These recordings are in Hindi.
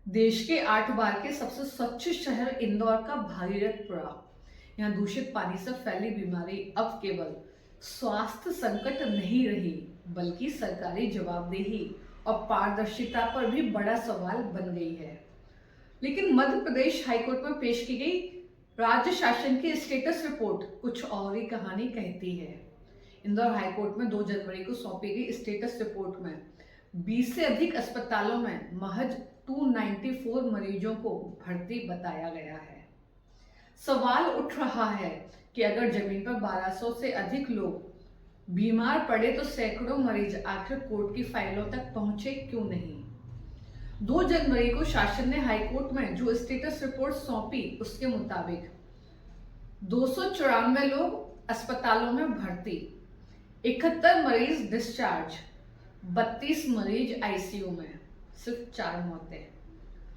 देश के 8 बार के सबसे स्वच्छ शहर इंदौर का भागीरथपुरा। यहाँ दूषित पानी से फैली बीमारी अब केवल स्वास्थ्य संकट नहीं रही, बल्कि सरकारी जवाबदेही और पारदर्शिता पर भी बड़ा सवाल बन गई है। लेकिन मध्य प्रदेश हाईकोर्ट में पेश की गई राज्य शासन की स्टेटस रिपोर्ट कुछ और ही कहानी कहती है। इंदौर हाईकोर्ट में 2 जनवरी को सौंपी गई स्टेटस रिपोर्ट में 20 से अधिक अस्पतालों में महज 294 मरीजों को भर्ती बताया गया है। सवाल उठ रहा है कि अगर जमीन पर 1200 से अधिक लोग बीमार पड़े तो सैकड़ों मरीज आखिर कोर्ट की फाइलों तक पहुंचे क्यों नहीं। 2 जनवरी को शासन ने हाईकोर्ट में जो स्टेटस रिपोर्ट सौंपी उसके मुताबिक 294 लोग अस्पतालों में भर्ती, 71 मरीज डिस्चार्ज, 32 मरीज आईसीयू में, सिर्फ 4 मौतें।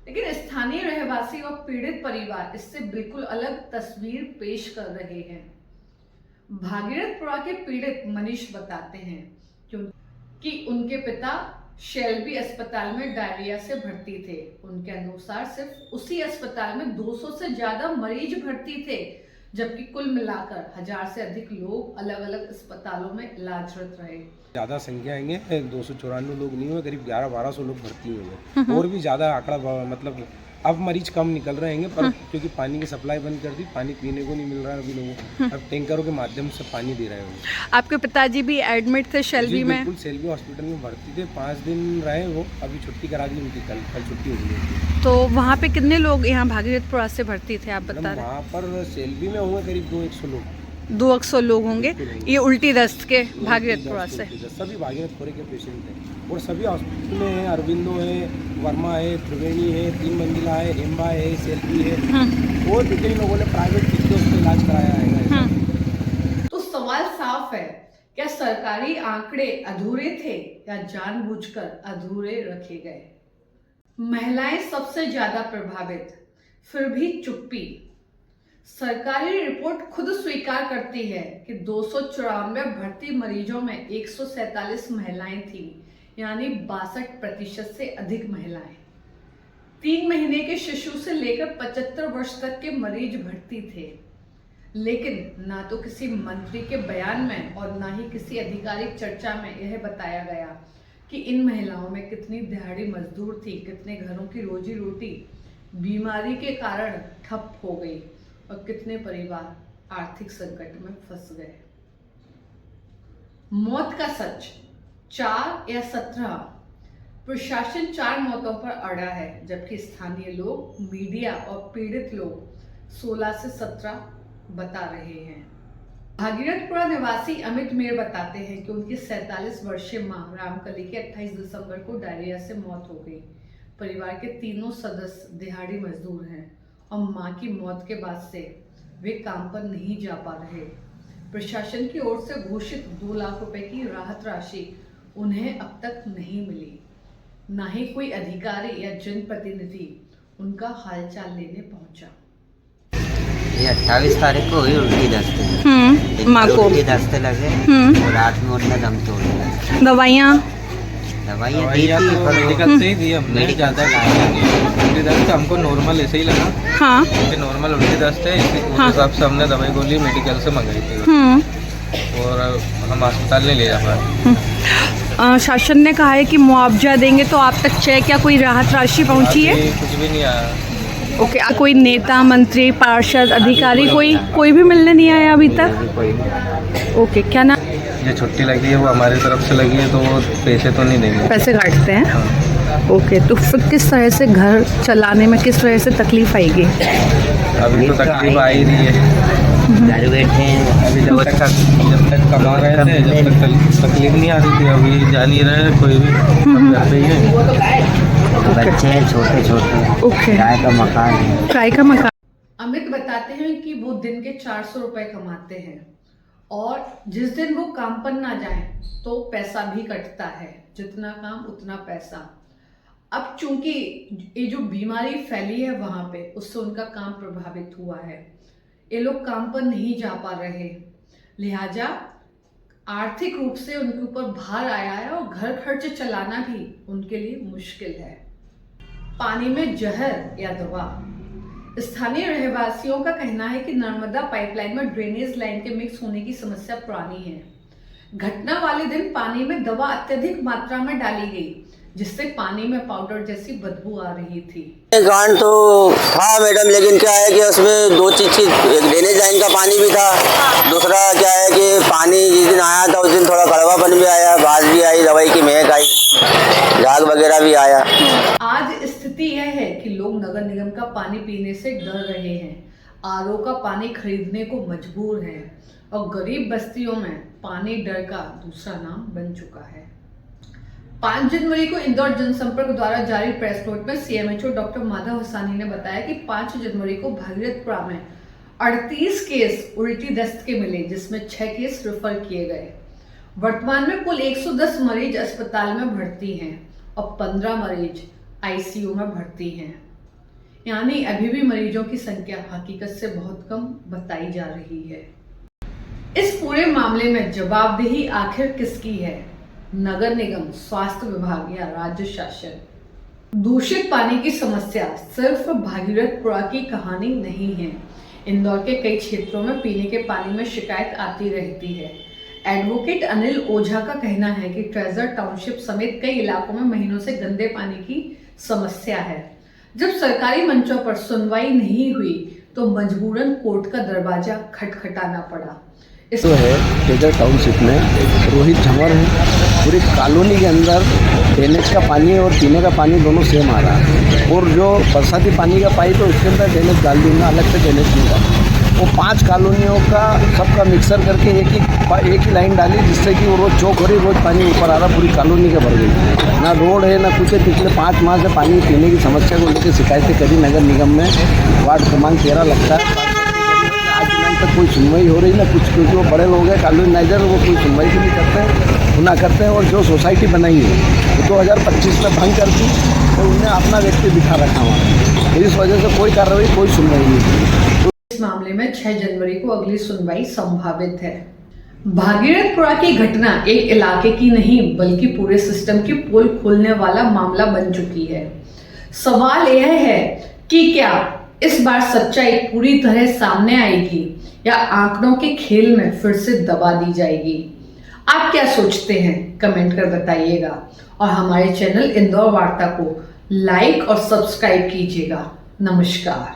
लेकिन स्थानीय रहवासी और पीड़ित परिवार इससे बिल्कुल अलग तस्वीर पेश कर रहे हैं। भागीरथपुरा के पीड़ित मनीष बताते हैं क्योंकि उनके पिता शेल्बी अस्पताल में डायरिया से भर्ती थे। उनके अनुसार सिर्फ उसी अस्पताल में 200 से ज्यादा मरीज भर्ती थे, जबकि कुल मिलाकर 1000 से अधिक लोग अलग अलग अस्पतालों में इलाजरत रहे। ज़्यादा संख्या आएंगे, 294 लोग नहीं हुए, करीब 1100-1200 लोग भर्ती हुए और भी ज़्यादा आंकड़ा मतलब अब मरीज कम निकल रहे हैं, पर क्योंकि पानी की सप्लाई बंद कर दी, पानी पीने को नहीं मिल रहा है अभी लोगों को, अब टैंकरों के माध्यम से पानी दे रहे हैं। आपके पिताजी भी एडमिट थे शेल्बी में? बिल्कुल, शेल्बी हॉस्पिटल में भर्ती थे, 5 दिन रहे वो, अभी छुट्टी करा दी उनकी, कल छुट्टी हो गई। तो वहाँ पे कितने लोग यहाँ भागीरथपुरा से भर्ती थे आप बता रहे? वहाँ पर शेल्बी में होंगे करीब 200 लोग, 200 लोग होंगे। ये उल्टी दस्त के भागीरथपुरा से सभी भागीरथपुरा के पेशेंट थे और सभी हॉस्पिटल में है, अरविंदो है, वर्मा है, त्रिवेणी है, 3 मंजिला है, हेम्बा है, सेल्फी है और भी कई लोगों ने प्राइवेट चिकित्सकों से इलाज कराया है। तो सवाल साफ है, क्या सरकारी आंकड़े अधूरे थे या जानबूझकर अधूरे रखे गए। महिलाएं सबसे ज्यादा प्रभावित, फिर भी चुप्पी। सरकारी रिपोर्ट खुद स्वीकार करती है कि 294 भर्ती मरीजों में 147 महिलाएं थी, यानी 62% से अधिक महिलाएं। 3 महीने के शिशु से लेकर 75 वर्ष तक के मरीज भर्ती थे। लेकिन ना तो किसी मंत्री के बयान में और ना ही किसी आधिकारिक चर्चा में यह बताया गया कि इन महिलाओं में कितनी दिहाड़ी मजदूर थी, कितने घरों की रोजी रोटी बीमारी के कारण ठप हो गई और कितने परिवार आर्थिक संकट में फंस गए। मौत का सच 4 या 17, प्रशासन 4 मौतों पर अड़ा है, जबकि स्थानीय लोग, मीडिया और पीड़ित लोग 16 से 17 बता रहे हैं। भागीरथपुरा निवासी अमित मेर बताते हैं कि उनकी 47 वर्षीय मां रामकली की 28 दिसंबर को डायरिया से मौत हो गई। परिवार के तीनों सदस्य दिहाड़ी मजदूर हैं और मां की मौत के बाद से वे काम पर नहीं जा पा रहे। प्रशासन की ओर से घोषित 2 लाख रुपए की राहत राशि उन्हें अब तक नहीं मिली। ना ही कोई अधिकारी या जनप्रतिनिधि उनका हालचाल लेने पहुंचा। ये 28 तारीख को हुई उल्टी दस्ते, माँ को उल्टी दस्ते लगे और रात में उठने दम तोड़ दिया। दवाइयाँ दी थी, मेडिकल से ही दी हमने, ज़्यादा उल्टी दस्त हमको नॉर्मल ऐसे ही लगा। हाँ, नॉर्मल उल्टी दस्त है, इसी हिसाब से हमने दवाई गोली मेडिकल से मंगाई थी और हम अस्पताल नहीं ले जा पाए। शासन ने कहा है कि मुआवजा देंगे, तो आप तक चेक या कोई राहत राशि पहुंची है? कुछ भी नहीं आया। ओके, कोई नेता, मंत्री, पार्षद, अधिकारी कोई भी मिलने नहीं आया अभी तक? ओके, क्या ना ये छुट्टी लगी है वो हमारी तरफ से लगी है, तो वो पैसे तो नहीं देंगे, पैसे काटते हैं। हाँ। ओके, तो फिर किस तरह से घर चलाने में किस तरह से तकलीफ आएगी? अभी तो तकलीफ आ ही रही है, घर बैठे हैं। अभी जब तक कमा रहे थे, जब तक तकलीफ नहीं आ रही थी, अभी जा नहीं रहे कोई भी, सब घर पे ही है। बच्चे हैं छोटे छोटे, ओके, किराए का मकान है। किराए का मकान। अमित बताते हैं कि वो दिन के 400 रुपए कमाते हैं और जिस दिन वो काम पर ना जाए तो पैसा भी कटता है, जितना काम उतना पैसा। अब चूंकि ये जो बीमारी फैली है वहां पे, उससे उनका काम प्रभावित हुआ है। ये लोग काम पर नहीं जा पा रहे, लिहाजा आर्थिक रूप से उनके ऊपर भार आया है और घर खर्च चलाना भी उनके लिए मुश्किल है। पानी में जहर या दवा। स्थानीय रहवासियों का कहना है कि नर्मदा पाइपलाइन में ड्रेनेज लाइन के मिक्स होने की समस्या पुरानी है। घटना वाले दिन पानी में दवा अत्यधिक मात्रा में डाली गई, जिससे पानी में पाउडर जैसी बदबू आ रही थी। कांड तो था मैडम, लेकिन क्या है कि उसमें दो चीज थी, एक ड्रेनेज लाइन का पानी भी था, दूसरा क्या है कि पानी जिस दिन आया था उस दिन थोड़ा कड़वापन भी आया, बाज भी आई, दवाई की महक आई, झाग वगैरह भी आया। आज स्थिति यह है कि लोग नगर निगम का पानी पीने से डर रहे हैं, आरओ का पानी खरीदने को मजबूर हैं और गरीब बस्तियों में पानी डर का दूसरा नाम बन चुका है। 5 जनवरी को इंदौर जनसंपर्क द्वारा जारी प्रेस नोट में सीएमएचओ डॉक्टर माधव हसानी ने बताया कि 5 जनवरी को भागीरथपुरा में 38 केस उल्टी दस्त के मिले, जिसमें 6 केस रेफर किए गए। वर्तमान में कुल 110 मरीज अस्पताल में भर्ती हैं और 15 मरीज आईसीयू में भर्ती हैं, यानी अभी भी मरीजों की संख्या हकीकत से बहुत कम बताई जा रही है। इस पूरे मामले में जवाबदेही आखिर किसकी है? नगर निगम, स्वास्थ्य विभाग या राज्य शासन? दूषित पानी की समस्या सिर्फ भागीरथपुरा की कहानी नहीं है। इंदौर के कई क्षेत्रों में पीने के पानी में शिकायत आती रहती है। एडवोकेट अनिल ओझा का कहना है कि ट्रेजर टाउनशिप समेत कई इलाकों में महीनों से गंदे पानी की समस्या है। जब सरकारी मंचों पर सुनवाई नहीं हुई तो मजबूरन कोर्ट का दरवाजा खटखटाना पड़ा। तो है ट्रेजर टाउनशिप में रोहित झंवर है, पूरी कॉलोनी के अंदर ड्रेनेज का पानी और पीने का पानी दोनों सेम आ रहा है, और जो बरसाती पानी का पाइप है उसके अंदर ड्रेनेज डाल दूंगा, अलग से ड्रेनेज नहीं डाल। वो 5 कॉलोनियों का सबका मिक्सर करके एक ही लाइन डाली, जिससे कि वो रोज चौक हो रही, रोज पानी ऊपर आ रहा, पूरी कॉलोनी के भर गई। ना रोड है ना कुछ है। पिछले 5 माह से पानी पीने की समस्या को लेकर शिकायतें करी नगर निगम में, वार्ड क्रमांक 13 लगता है। आज तक कोई सुनवाई हो रही ना कुछ, क्योंकि वो बड़े लोग हैं कॉलोनाइजर, वो कोई सुनवाई भी नहीं करते, ना करते हैं। और जो सोसाइटी बनाई है वो 2025 में भंग कर दी और उन्हें अपना व्यक्ति बिठा रखा हुआ, इस वजह से कोई कार्रवाई, कोई सुनवाई नहीं। इस मामले में 6 जनवरी को अगली सुनवाई संभावित है। भागीरथपुरा की घटना एक इलाके की नहीं बल्कि पूरे सिस्टम की पोल खोलने वाला मामला बन चुकी है। सवाल यह है कि क्या इस बार सच्चाई पूरी तरह सामने आएगी या आंकड़ों के खेल में फिर से दबा दी जाएगी? आप क्या सोचते हैं? कमेंट कर बताइएगा और हमारे चैनल इंदौर वार्ता को लाइक और सब्सक्राइब कीजिएगा। नमस्कार।